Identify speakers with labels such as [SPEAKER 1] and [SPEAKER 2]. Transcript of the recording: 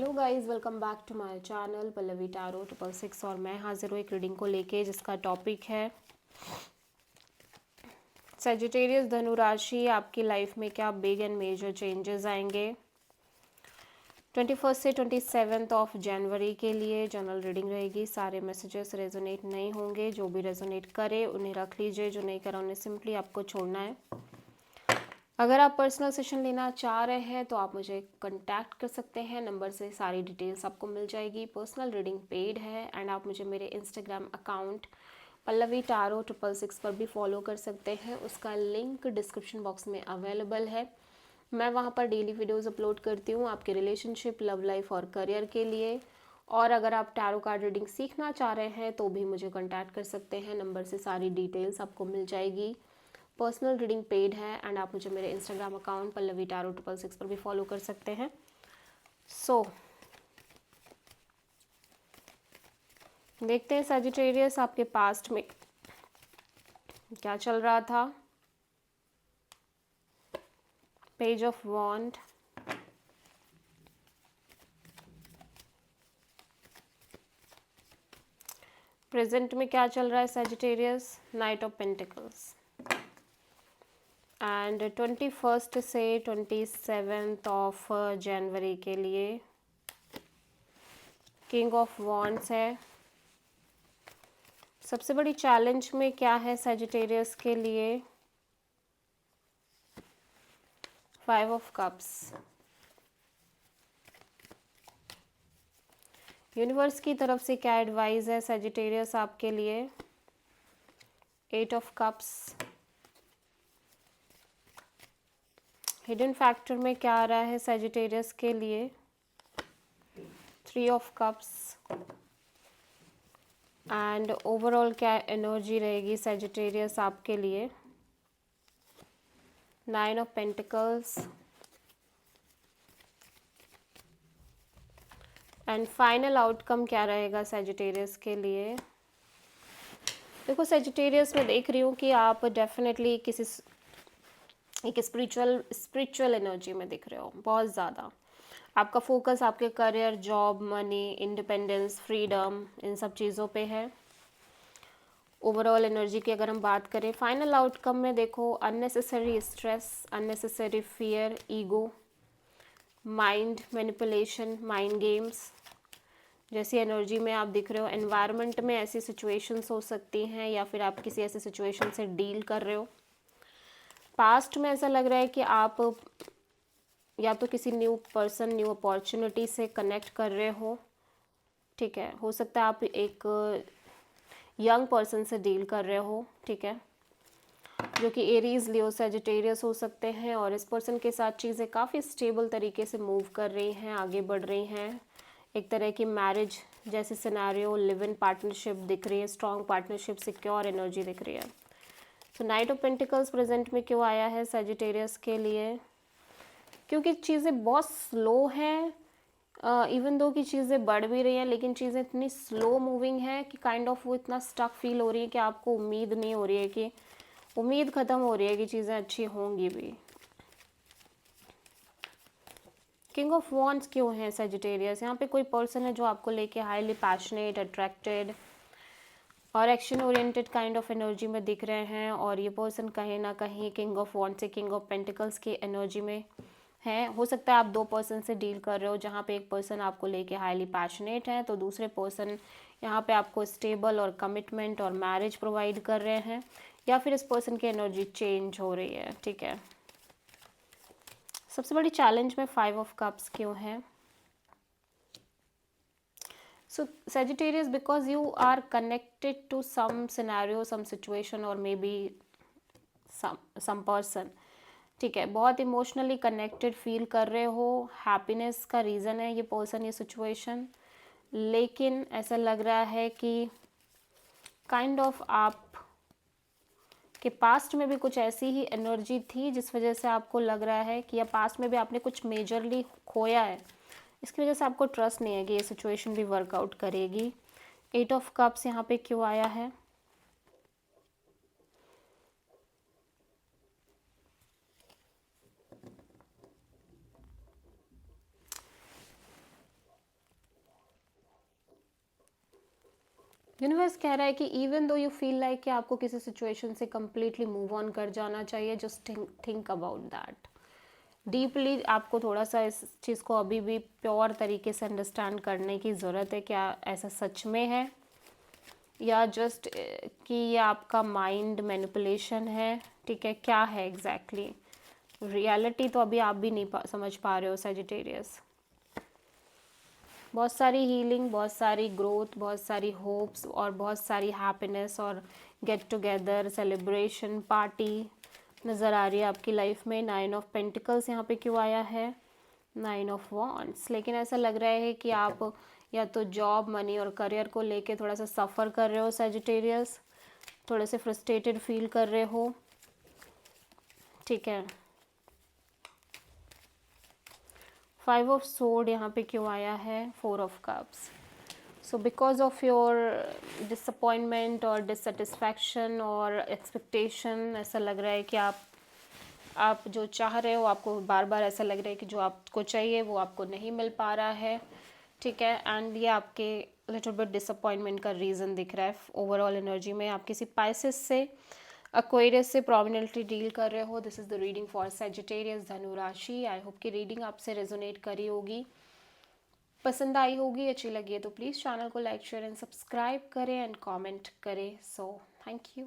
[SPEAKER 1] Hello guys, welcome back to my channel Pallavi tarot 666 और मैं हाजिर हूँ एक रीडिंग को लेके जिसका टॉपिक है सजिटेरियस धनु राशि। आपकी लाइफ में क्या बिग एंड मेजर चेंजेस आएंगे 21 से 27 ऑफ जनवरी के लिए। जनरल रीडिंग रहेगी, सारे मैसेजेस रेजोनेट नहीं होंगे। जो भी रेजोनेट करे उन्हें रख लीजिए, जो नहीं करा उन्हें सिंपली आपको छोड़ना है। अगर आप पर्सनल सेशन लेना चाह रहे हैं तो आप मुझे कांटेक्ट कर सकते हैं, नंबर से सारी डिटेल्स आपको मिल जाएगी। पर्सनल रीडिंग पेड है एंड आप मुझे मेरे इंस्टाग्राम अकाउंट पल्लवी टारो 666 पर भी फॉलो कर सकते हैं। उसका लिंक डिस्क्रिप्शन बॉक्स में अवेलेबल है। मैं वहाँ पर डेली वीडियोज़ अपलोड करती हूँ आपके रिलेशनशिप, लव लाइफ और करियर के लिए। और अगर आप टैरो कार्ड रीडिंग सीखना चाह रहे हैं तो भी मुझे कांटेक्ट कर सकते हैं, नंबर से सारी डिटेल्स आपको मिल जाएगी। पर्सनल रीडिंग पेड है एंड आप मुझे मेरे इंस्टाग्राम अकाउंट पल्लवी टारो 666 पर भी फॉलो कर सकते हैं। देखते हैं सजिटेरियस आपके पास्ट में क्या चल रहा था। पेज ऑफ वॉन्ड, प्रेजेंट में क्या चल रहा है Sagittarius, night of pentacles and 21 से 27 ऑफ जनवरी के लिए किंग ऑफ वॉन्ड्स है। सबसे बड़ी चैलेंज में क्या है सजिटेरियस के लिए, 5 ऑफ कप्स। यूनिवर्स की तरफ से क्या एडवाइस है सजिटेरियस आपके लिए, 8 ऑफ कप्स। हिडन फैक्टर में क्या आ रहा है सजिटेरियस के लिए, 3 ऑफ कप्स एंड ओवरऑल क्या एनर्जी रहेगी सजिटेरियस आपके लिए, 9 of pentacles and final outcome क्या रहेगा सजिटेरियस के लिए। देखो सजिटेरियस में देख रही हूँ कि आप डेफिनेटली एक स्पिरिचुअल एनर्जी में दिख रहे हो बहुत ज़्यादा। आपका फोकस आपके career, job, money, independence, freedom, इन सब चीज़ों पे है। ओवरऑल एनर्जी की अगर हम बात करें, फाइनल आउटकम में देखो unnecessary stress, unnecessary fear, ego, mind manipulation, mind games जैसी एनर्जी में आप दिख रहे हो। एनवायरनमेंट में ऐसी सिचुएशंस हो सकती हैं या फिर आप किसी ऐसी सिचुएशन से डील कर रहे हो। पास्ट में ऐसा लग रहा है कि आप या तो किसी न्यू पर्सन, न्यू अपॉर्चुनिटी से कनेक्ट कर रहे हो, ठीक है। हो सकता है आप एक यंग पर्सन से डील कर रहे हो, ठीक है, जो कि एरीज, लियो, सजिटेरियस हो सकते हैं। और इस पर्सन के साथ चीज़ें काफ़ी स्टेबल तरीके से मूव कर रही हैं, आगे बढ़ रही हैं। एक तरह की मैरिज जैसे सिनेरियो, लिव इन पार्टनरशिप दिख रही है, स्ट्रॉन्ग पार्टनरशिप, सिक्योर एनर्जी दिख रही है। तो नाइट ऑफ पेंटिकल्स प्रेजेंट में क्यों आया है सजिटेरियस के लिए, क्योंकि चीज़ें बहुत स्लो हैं। इवन दो कि चीज़ें बढ़ भी रही हैं लेकिन चीज़ें इतनी स्लो मूविंग है कि काइंड ऑफ वो इतना स्टक फील हो रही है कि आपको उम्मीद नहीं हो रही है, कि उम्मीद ख़त्म हो रही है कि चीज़ें अच्छी होंगी भी। किंग ऑफ वॉन्ड्स क्यों है सजिटेरियस, यहाँ पे कोई पर्सन है जो आपको लेके हाईली पैशनेट, अट्रैक्टेड और action oriented kind of energy में दिख रहे हैं। और ये पर्सन कहीं ना कहीं किंग ऑफ वॉन्ड से किंग ऑफ पेंटिकल्स की एनर्जी में है। हो सकता है आप दो पर्सन से डील कर रहे हो, जहाँ पे एक पर्सन आपको लेके हाईली पैशनेट है तो दूसरे पर्सन यहाँ पे आपको स्टेबल और कमिटमेंट और मैरिज प्रोवाइड कर रहे हैं, या फिर इस पर्सन की एनर्जी चेंज हो रही है, ठीक है। सबसे बड़ी चैलेंज में 5 ऑफ कप्स क्यों है। So Sagittarius, because you are connected to some scenario, some situation or maybe some person, ठीक है, बहुत इमोशनली कनेक्टेड फील कर रहे हो। हैप्पीनेस का रीज़न है ये पर्सन, ये सिचुएशन। लेकिन ऐसा लग रहा है कि काइंड ऑफ आप के पास्ट में भी कुछ ऐसी ही एनर्जी थी जिस वजह से आपको लग रहा है कि, या पास्ट में भी आपने कुछ मेजरली खोया है, इसकी वजह से आपको ट्रस्ट नहीं है कि ये सिचुएशन भी वर्कआउट करेगी। 8 ऑफ कप्स यहाँ पे क्यों आया है, यूनिवर्स कह रहा है कि even though you feel like कि आपको किसी सिचुएशन से कम्प्लीटली मूव ऑन कर जाना चाहिए, just think about that deeply. आपको थोड़ा सा इस चीज़ को अभी भी प्योर तरीके से अंडरस्टैंड करने की ज़रूरत है, क्या ऐसा सच में है या जस्ट कि ये आपका माइंड मैनिपुलेशन है, ठीक है, क्या है एग्जैक्टली रियलिटी तो अभी आप भी नहीं समझ पा रहे हो सजिटेरियस। बहुत सारी हीलिंग, बहुत सारी ग्रोथ, बहुत सारी होप्स और बहुत सारी हैप्पीनेस और गेट टुगेदर सेलिब्रेशन पार्टी नज़र आ रही है आपकी लाइफ में। 9 ऑफ पेंटिकल्स यहाँ पे क्यों आया है, 9 ऑफ वॉन्ड्स। लेकिन ऐसा लग रहा है कि आप या तो जॉब, मनी और करियर को लेके थोड़ा सा सफ़र कर रहे हो सजिटेरियस, थोड़े से फ्रस्ट्रेटेड फील कर रहे हो, ठीक है। 5 ऑफ सोर्ड यहाँ पे क्यों आया है, 4 of cups. So because of your disappointment और डिससेटिस्फैक्शन और एक्सपेक्टेशन, ऐसा लग रहा है कि आप जो चाह रहे हो, आपको बार बार ऐसा लग रहा है कि जो आपको चाहिए वो आपको नहीं मिल पा रहा है, ठीक है। एंड ये आपके लिटिल बिट डिसअपॉइंटमेंट का रीज़न दिख रहा है ओवरऑल एनर्जी में। आप किसी पाइसेस से, एक्वेरियस से प्रोमिनेंटली डील कर रहे हो। This is the reading for Sagittarius धनु राशि। आई होप कि रीडिंग आपसे रेजोनेट करी होगी, पसंद आई होगी, अच्छी लगी है तो प्लीज़ चैनल को लाइक शेयर एंड सब्सक्राइब करें एंड कमेंट करें। So thank you.